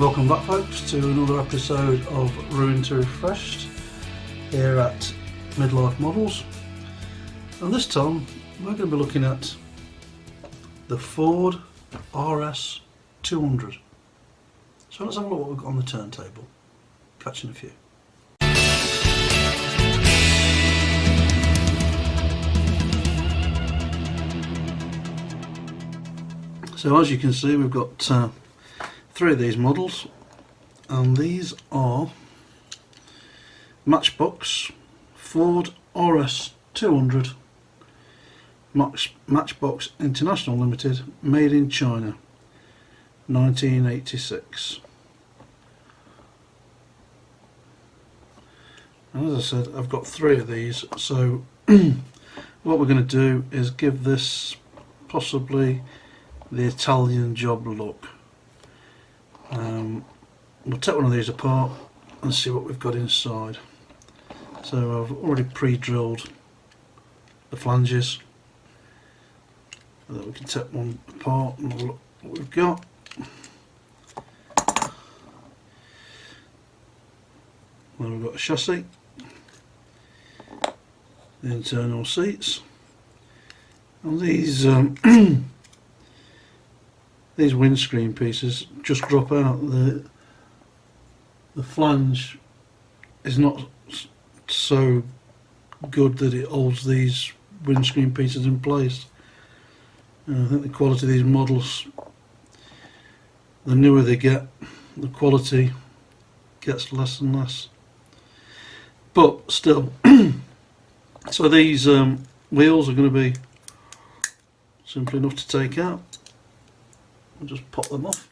Welcome back folks to another episode of Ruined to Refreshed here at Midlife Models, and this time we're going to be looking at the Ford RS 200. So let's have a look what we've got on the turntable. Catch you in a few. So as you can see, we've got three of these models, and these are Matchbox Ford RS 200 Matchbox International Limited, made in China, 1986. And as I said, I've got three of these, so what we're going to do is give this possibly the Italian job look. We'll take one of these apart and see what we've got inside. So I've already pre-drilled the flanges, so that we can take one apart and have a look what we've got. Then we've got a chassis, the internal seats, and these these windscreen pieces just drop out. The flange is not so good that it holds these windscreen pieces in place. And I think the quality of these models, the newer they get, the quality gets less and less. But still, so these wheels are going to be simple enough to take out. I'll just pop them off,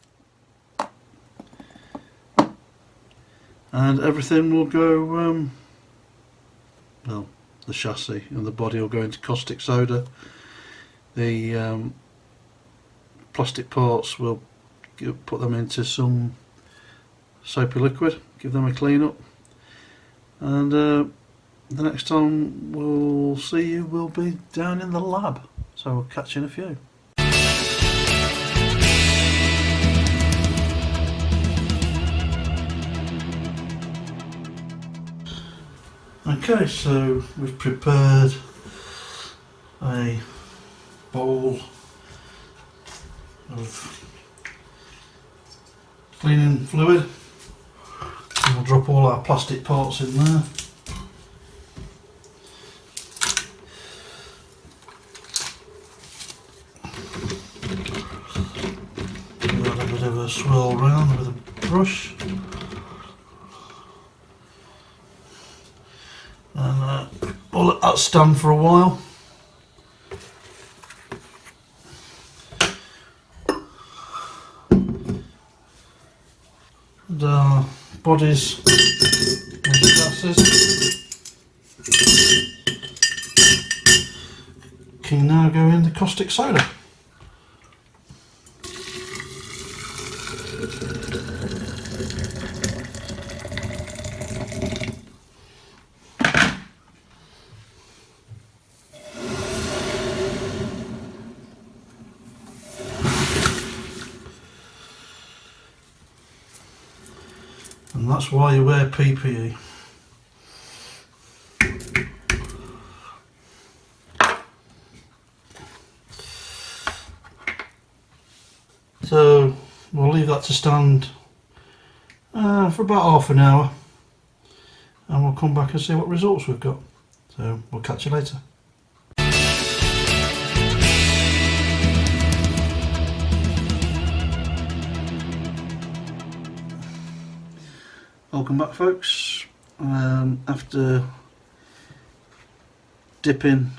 and everything will go, well, the chassis and the body will go into caustic soda. The plastic parts, we'll put them into some soapy liquid, give them a clean up, and the next time we'll see you will be down in the lab, so we'll catch you in a few. Okay, so we've prepared a bowl of cleaning fluid, and we'll drop all our plastic parts in there. Give that a bit of a swirl round with a brush. And we'll let that stand for a while. And our bodies and chassis can now go in the caustic soda. And that's why you wear PPE. So we'll leave that to stand for about half an hour, and we'll come back and see what results we've got. So we'll catch you later. Welcome back folks. After dipping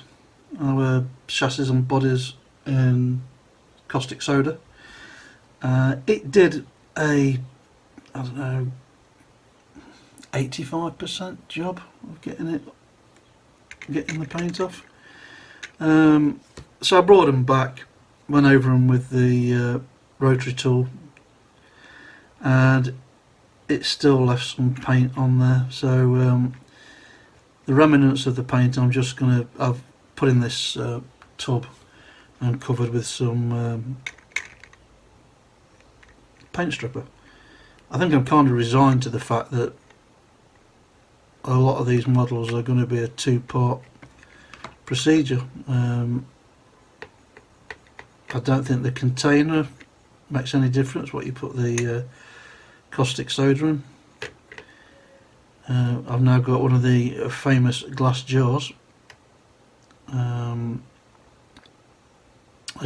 our chassis and bodies in caustic soda, it did a, I don't know, 85% job of getting the paint off. So I brought them back, went over them with the rotary tool, and it still left some paint on there. So the remnants of the paint I've put in this tub and covered with some paint stripper. I think I'm kind of resigned to the fact that a lot of these models are going to be a two-part procedure. I don't think the container makes any difference what you put the caustic soda in. I've now got one of the famous glass jars, as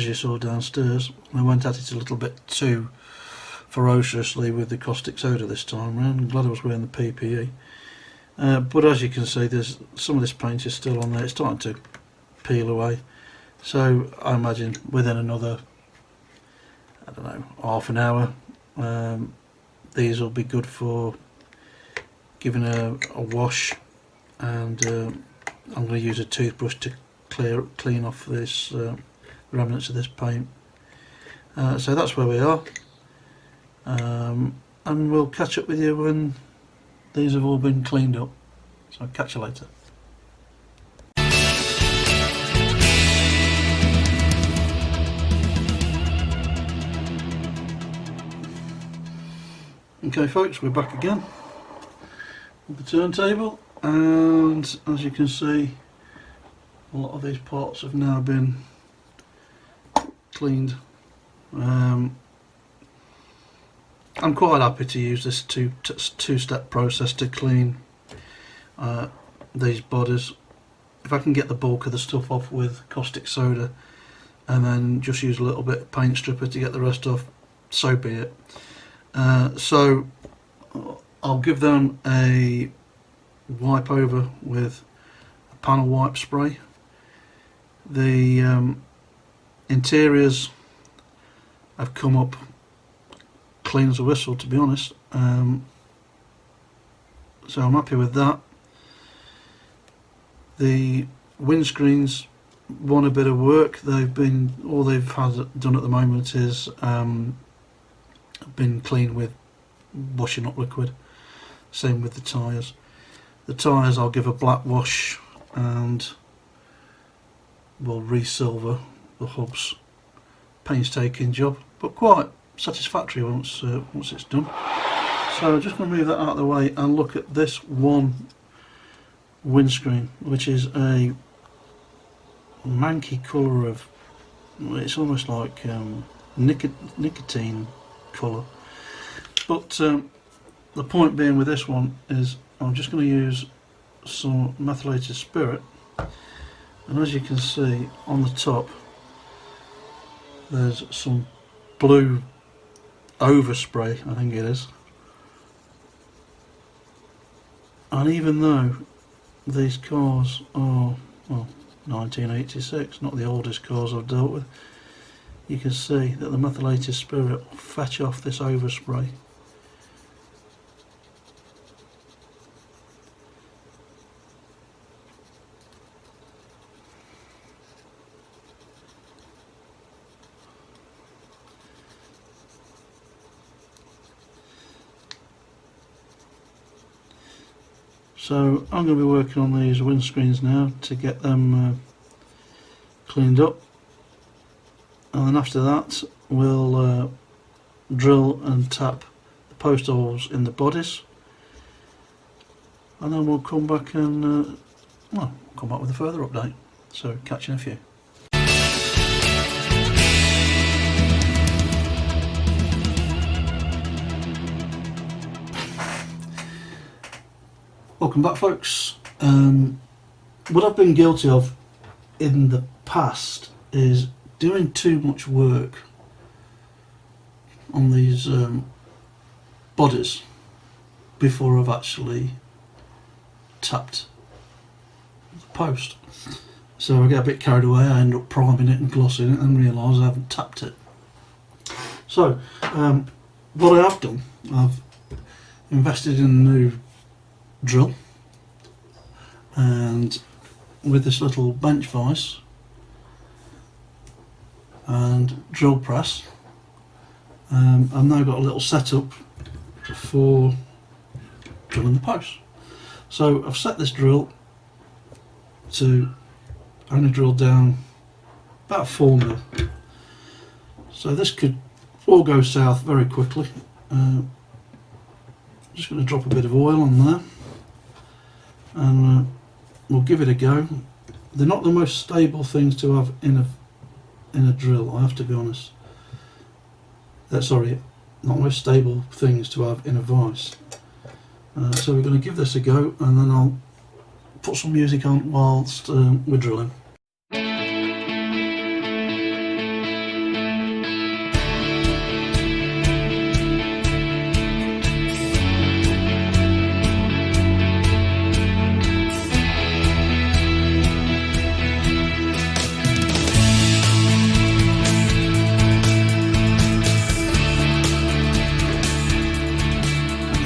you saw downstairs. I went at it a little bit too ferociously with the caustic soda this time around. I'm glad I was wearing the PPE. But as you can see, there's some of this paint is still on there. It's starting to peel away. So I imagine within another, I don't know, half an hour, these will be good for giving a wash, and I'm going to use a toothbrush to clean off this remnants of this paint. So that's where we are, and we'll catch up with you when these have all been cleaned up. So I'll catch you later. Okay folks, we're back again with the turntable, and as you can see, a lot of these parts have now been cleaned. I'm quite happy to use this two-step process to clean these bodies. If I can get the bulk of the stuff off with caustic soda and then just use a little bit of paint stripper to get the rest off, so be it. So I'll give them a wipe over with a panel wipe spray. The interiors have come up clean as a whistle, to be honest, so I'm happy with that. The windscreens want a bit of work. All they've had done at the moment is been cleaned with washing up liquid. Same with the tyres. The tyres I'll give a black wash and we'll re-silver the hubs. Painstaking job, but quite satisfactory once it's done. So I'm just going to move that out of the way and look at this one windscreen, which is a manky colour of, it's almost like nicotine colour. But the point being with this one is I'm just going to use some methylated spirit, and as you can see on the top there's some blue overspray, I think it is. And even though these cars are, well, 1986, not the oldest cars I've dealt with, you can see that the methylated spirit will fetch off this overspray. So I'm going to be working on these windscreens now to get them cleaned up, and then after that we'll drill and tap the post holes in the bodies, and then we'll come back and come back with a further update. So catch you in a few. Welcome back folks. What I've been guilty of in the past is doing too much work on these bodies before I've actually tapped the post. So I get a bit carried away, I end up priming it and glossing it and realise I haven't tapped it. So what I have done, I've invested in a new drill, and with this little bench vise and drill press, I've now got a little setup for drilling the post. So I've set this drill to only drill down about 4 mil. So this could all go south very quickly. just going to drop a bit of oil on there, and we'll give it a go. They're not the most stable things to have in a drill, I have to be honest. Sorry, not the most stable things to have in a vise. So we're going to give this a go, and then I'll put some music on whilst we're drilling.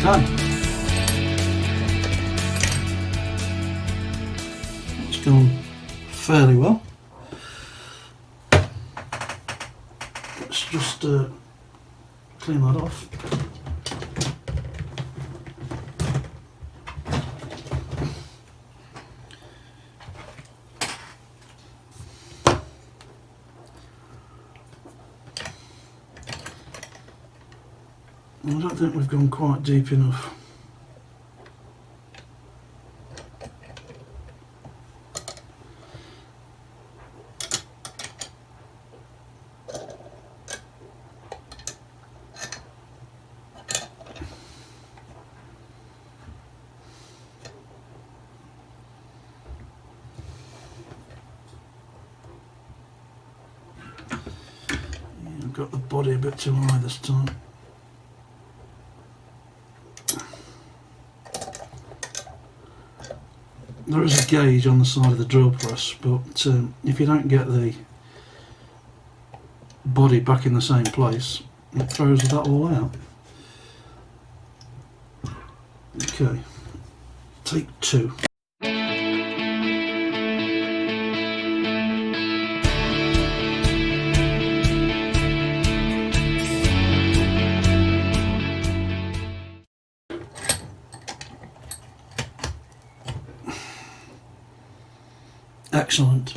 Okay. It's gone fairly well. Let's just clean that off. I don't think we've gone quite deep enough. I've got the body a bit too high this time. There is a gauge on the side of the drill press, but if you don't get the body back in the same place, it throws that all out. Okay, take 2. Excellent.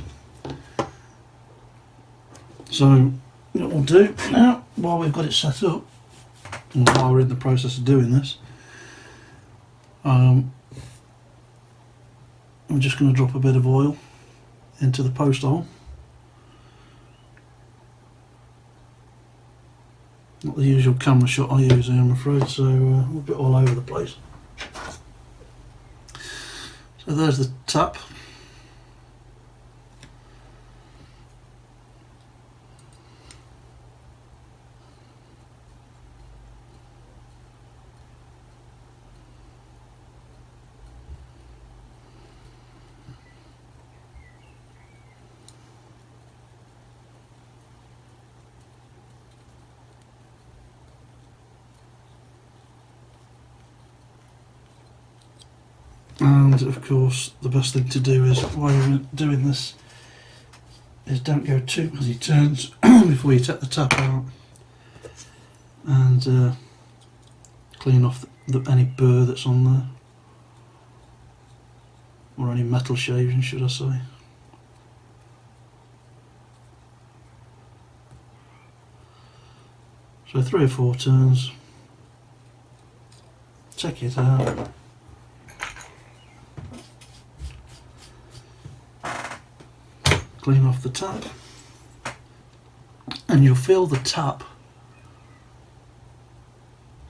So what we'll do now, while we've got it set up, and while we're in the process of doing this, I'm just going to drop a bit of oil into the post hole. Not the usual camera shot I use here, I'm afraid, so we're a bit all over the place. So there's the tap. And of course the best thing to do is, while you're doing this, is don't go too many turns before you take the tap out, and clean off any burr that's on there, or any metal shaving, should I say. So 3 or 4 turns, check it out. Clean off the tap, and you'll feel the tap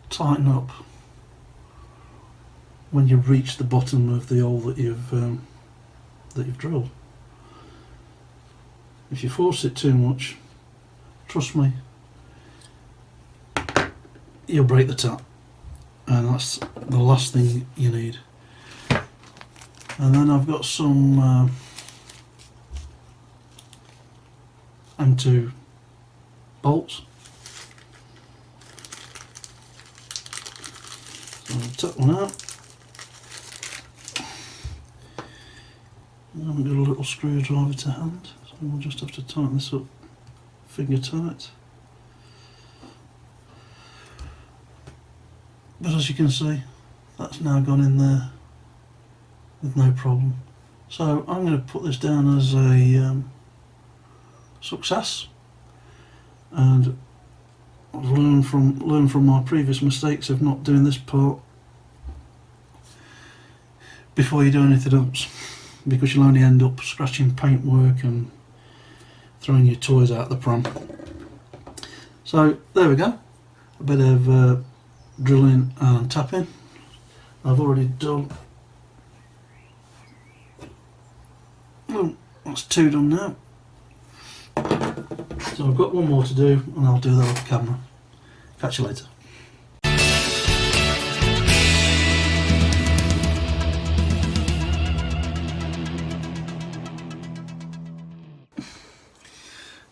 tighten up when you reach the bottom of the hole that you've drilled. If you force it too much, trust me, you'll break the tap, and that's the last thing you need. And then I've got some M2 bolts. So I'll take one out. I haven't got a little screwdriver to hand, so we'll just have to tighten this up finger tight. But as you can see, that's now gone in there with no problem. So I'm going to put this down as a success, and I've learned from my previous mistakes of not doing this part before you do anything else, because you'll only end up scratching paintwork and throwing your toys out the pram. So there we go, a bit of drilling and tapping. I've already done, oh, that's 2 done now. So I've got 1 more to do, and I'll do that off camera. Catch you later.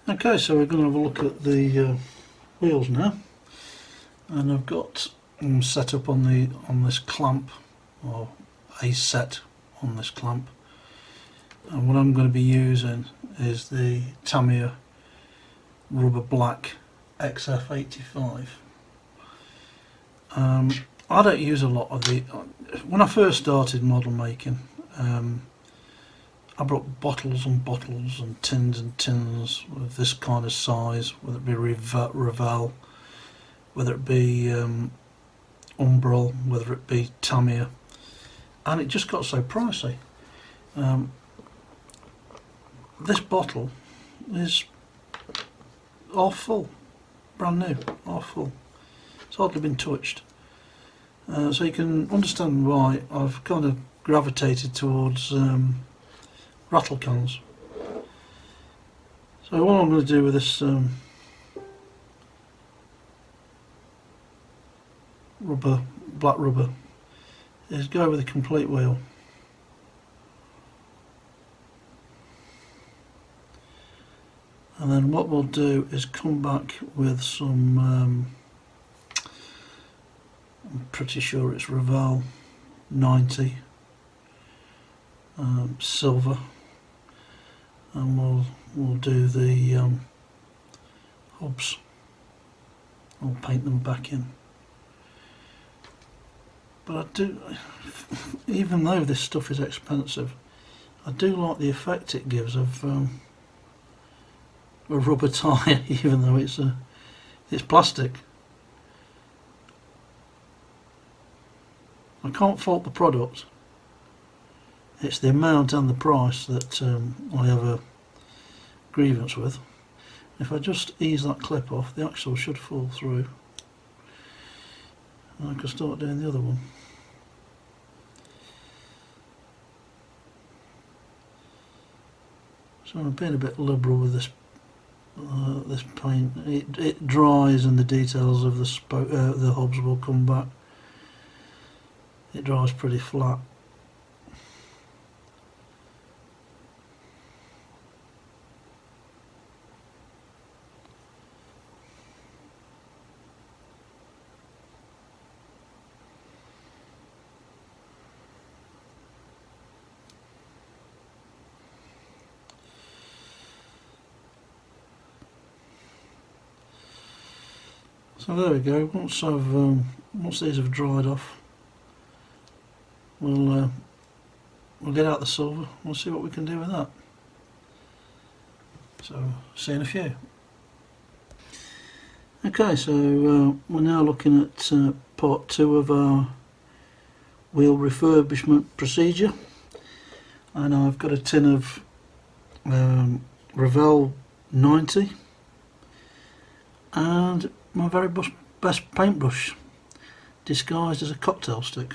Okay, so we're going to have a look at the wheels now, and I've got them set up on this clamp, or a set on this clamp, and what I'm going to be using is the Tamiya Rubber Black XF85. I don't use a lot of the. When I first started model making, I brought bottles and bottles and tins of this kind of size, whether it be Revell, whether it be Umbral, whether it be Tamiya, and it just got so pricey. This bottle is half full, brand new, half full. It's hardly been touched. So you can understand why I've kind of gravitated towards rattle cans. So what I'm going to do with this black rubber is go with a complete wheel. And then what we'll do is come back with some I'm pretty sure it's Revell 90 silver, and we'll do the hubs. I'll paint them back in. But I do, even though this stuff is expensive, I do like the effect it gives of a rubber tyre, even though it's plastic. I can't fault the product. It's the amount and the price that I have a grievance with. If I just ease that clip off, the axle should fall through, and I can start doing the other one. So I'm being a bit liberal with this this paint. It dries and the details of the hubs will come back. It dries pretty flat. So there we go. Once these have dried off, we'll get out the silver. We'll see what we can do with that. So see you in a few. Okay, so we're now looking at part 2 of our wheel refurbishment procedure, and I've got a tin of Revell 90 and my very best paintbrush disguised as a cocktail stick.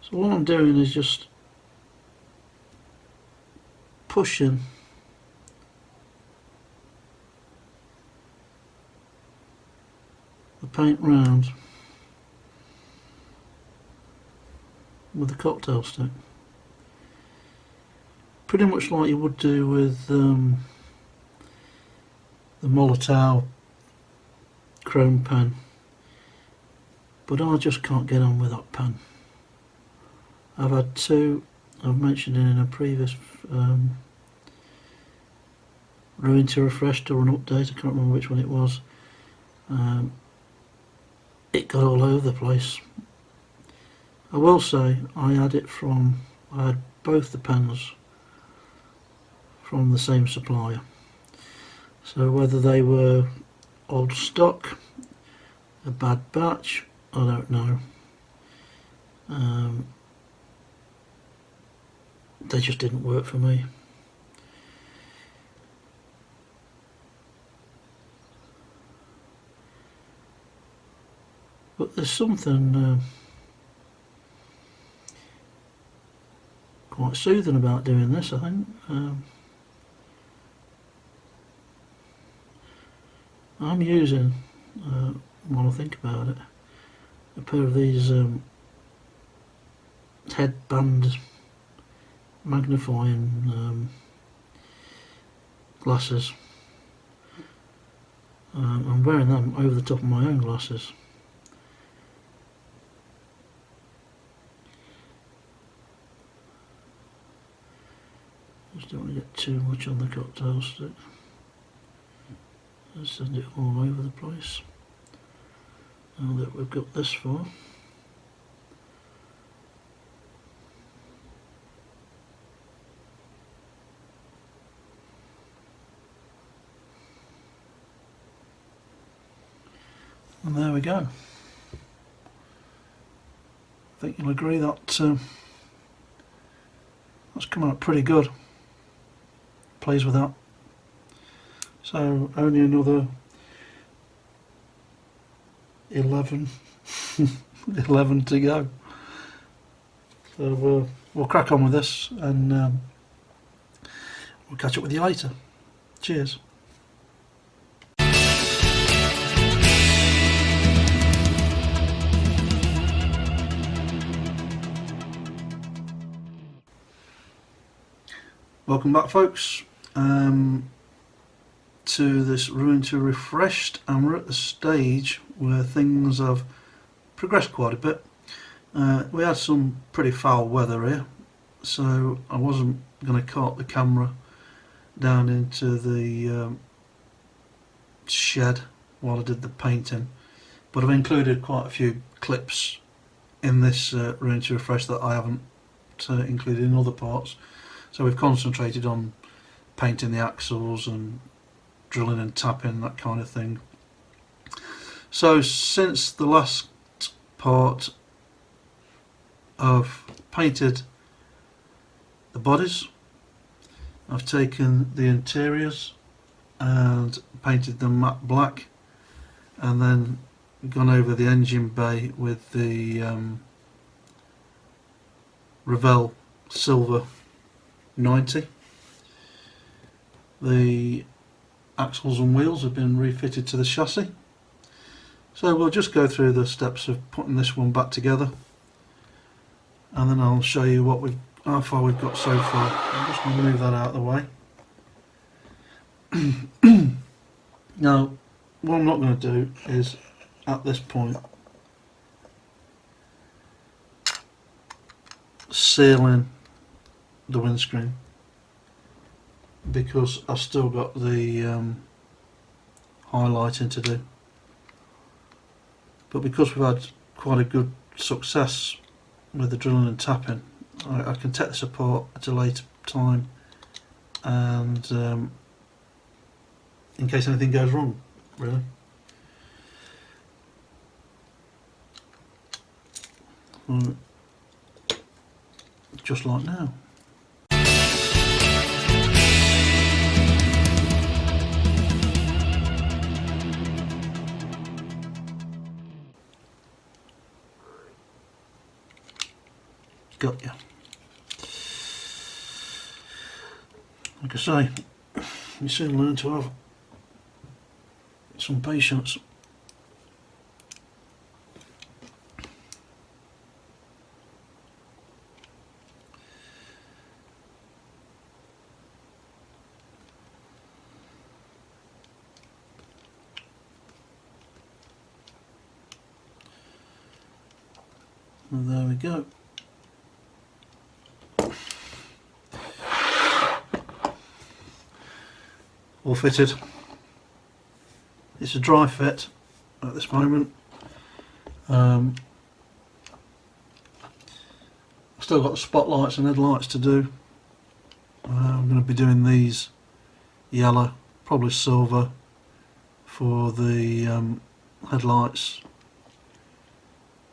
So what I'm doing is just pushing the paint round with the cocktail stick, pretty much like you would do with the Molotow chrome pen, but I just can't get on with that pen. I've had 2, I've mentioned it in a previous ruin to refreshed or an update, I can't remember which one it was. It got all over the place. I will say I had both the pens from the same supplier, so whether they were old stock, a bad batch, I don't know. they just didn't work for me. But there's something quite soothing about doing this, I think. I'm using, while I think about it, a pair of these headband magnifying glasses. I'm wearing them over the top of my own glasses. Just don't want to get too much on the cocktail stick. Just send it all over the place. Now that we've got this far. And there we go. I think you'll agree that that's come out pretty good. Pleased with that. So only another 11 11 to go. So we'll crack on with this, and we'll catch up with you later. Cheers. Welcome back, folks, to this Ruined to Refreshed, and we're at the stage where things have progressed quite a bit. We had some pretty foul weather here, so I wasn't going to cart the camera down into the shed while I did the painting, but I've included quite a few clips in this Ruined to Refresh that I haven't included in other parts. So we've concentrated on painting the axles and drilling and tapping, that kind of thing. So since the last part, I've painted the bodies, I've taken the interiors and painted them matte black, and then gone over the engine bay with the Revell Silver 90. The axles and wheels have been refitted to the chassis, so we'll just go through the steps of putting this one back together, and then I'll show you how far we've got so far. I'm just going to move that out of the way. Now, what I'm not going to do is, at this point, seal in the windscreen, because I've still got the highlighting to do. But because we've had quite a good success with the drilling and tapping, I can take this apart at a later time, and in case anything goes wrong, really. Just like now. Got you. Like I say, you soon learn to have some patience. And there we go. All fitted. It's a dry fit at this moment. I've still got the spotlights and headlights to do. I'm going to be doing these yellow, probably silver, for the headlights,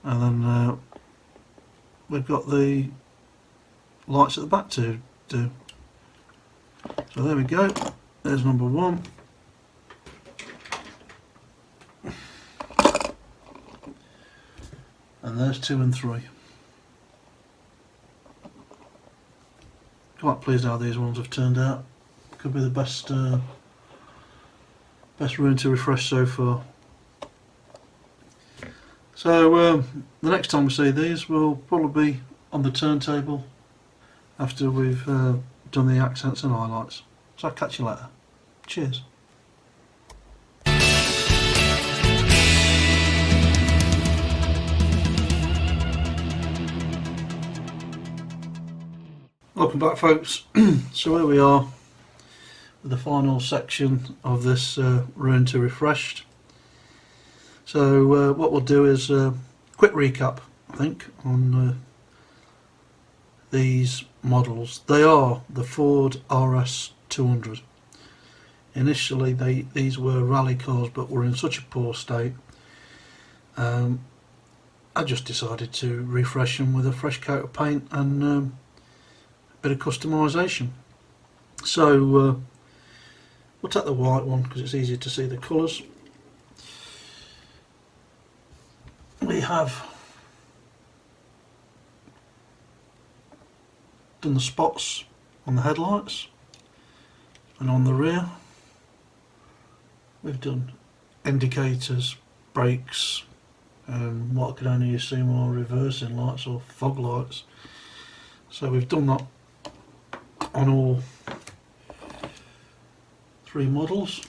and then we've got the lights at the back to do. So there we go, there's number 1. And there's 2 and 3. Quite pleased how these ones have turned out. Could be the best best ruin to refresh so far. So the next time we see these will probably be on the turntable after we've done the accents and highlights. So I'll catch you later. Cheers. Welcome back, folks. So here we are with the final section of this ruin to refreshed. So what we'll do is a quick recap, I think, on these models. They are the Ford RS 200. Initially these were rally cars, but were in such a poor state, I just decided to refresh them with a fresh coat of paint and a bit of customisation. So we'll take the white one because it's easier to see the colours. We have done the spots on the headlights and on the rear. We've done indicators, brakes, and what I can only assume are reversing lights or fog lights. So we've done that on all 3 models.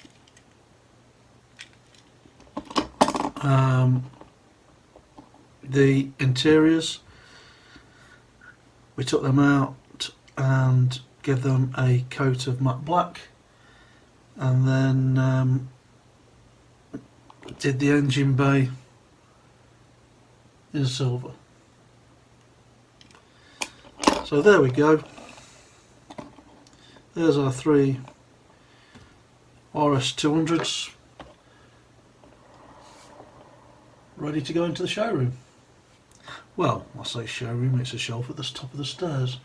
The interiors, we took them out and give them a coat of matte black, and then did the engine bay in silver. So there we go. There's our 3 RS 200s ready to go into the showroom. Well, I say showroom, it's a shelf at the top of the stairs,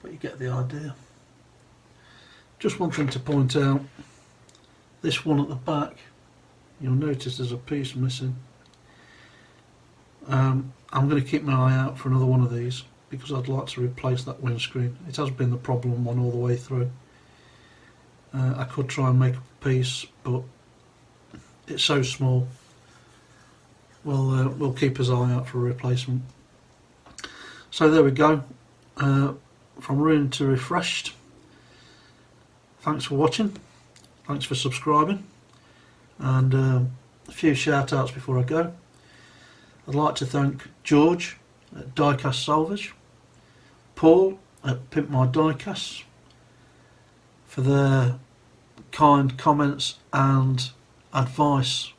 but you get the idea. Just one thing to point out, this one at the back, you'll notice there's a piece missing. I'm going to keep my eye out for another one of these because I'd like to replace that windscreen. It has been the problem one all the way through. I could try and make a piece, but it's so small. We'll keep his eye out for a replacement. So there we go, from ruined to refreshed. Thanks for watching, thanks for subscribing, and a few shout outs before I go. I'd like to thank George at Die-Cast Salvage, Paul at Pimp My Diecast for their kind comments and advice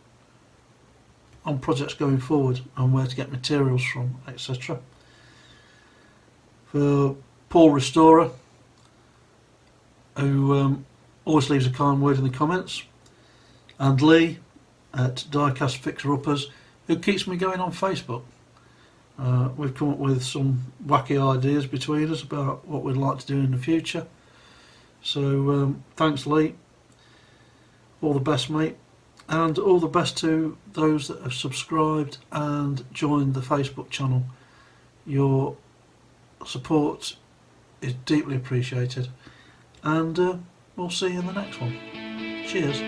on projects going forward and where to get materials from, etc. For Paul Restorer, who always leaves a kind word in the comments, and Lee at Die-Cast Fixer Uppers, who keeps me going on Facebook. We've come up with some wacky ideas between us about what we'd like to do in the future. So thanks, Lee. All the best, mate. And all the best to those that have subscribed and joined the Facebook channel. Your support is deeply appreciated. And we'll see you in the next one. Cheers.